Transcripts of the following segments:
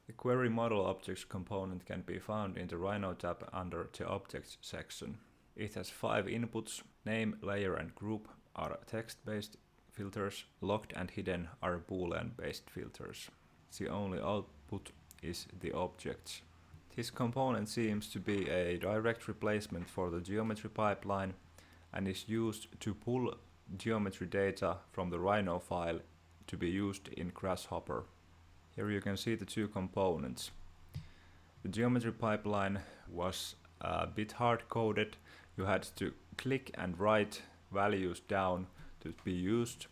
The Query Model Objects component can be found in the Rhino tab under the Objects section. It has 5 inputs. Name, layer and group are text-based filters. Locked and hidden are Boolean-based filters. The only output is the objects. This component seems to be a direct replacement for the geometry pipeline and is used to pull geometry data from the Rhino file to be used in Grasshopper. Here you can see the two components. The geometry pipeline was a bit hard-coded. You had to click and write values down to be used,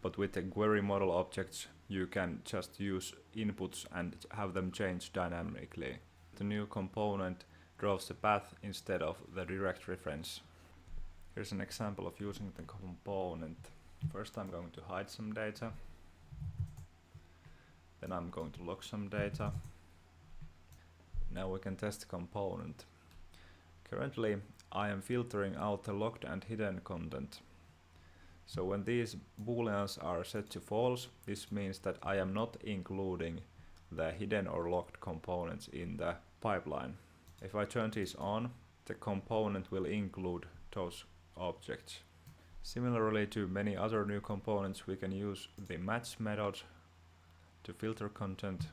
but with the Query Model Objects you can just use inputs and have them change dynamically. The new component draws the path instead of the direct reference. Here's an example of using the component. First I'm going to hide some data. Then I'm going to log some data. Now we can test the component. Currently I am filtering out the locked and hidden content. So when these booleans are set to false, this means that I am not including the hidden or locked components in the pipeline. If I turn these on, the component will include those objects. Similarly to many other new components, we can use the match method to filter content.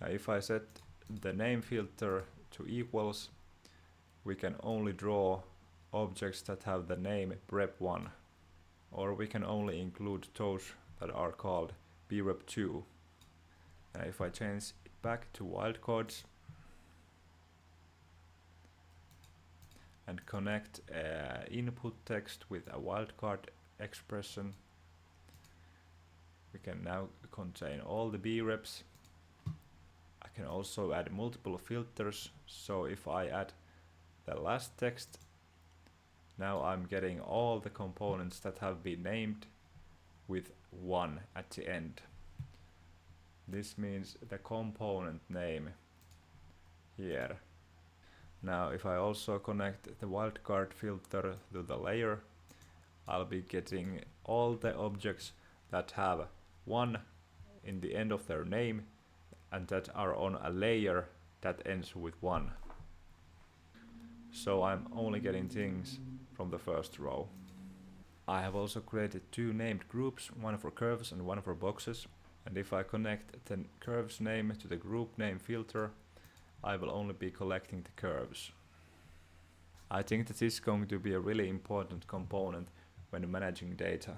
If I set the name filter to equals, we can only draw objects that have the name prep1, or we can only include those that are called prep2. If I change it back to wildcards and connect input text with a wildcard expression, we can now contain all the breps. I can also add multiple filters, so if I add the last text, now I'm getting all the components that have been named with 1 at the end. This means the component name here. Now if I also connect the wildcard filter to the layer, I'll be getting all the objects that have 1 in the end of their name and that are on a layer that ends with 1. So I'm only getting things from the first row. I have also created 2 named groups, one for curves and one for boxes. And if I connect the curves name to the group name filter, I will only be collecting the curves. I think that this is going to be a really important component when managing data.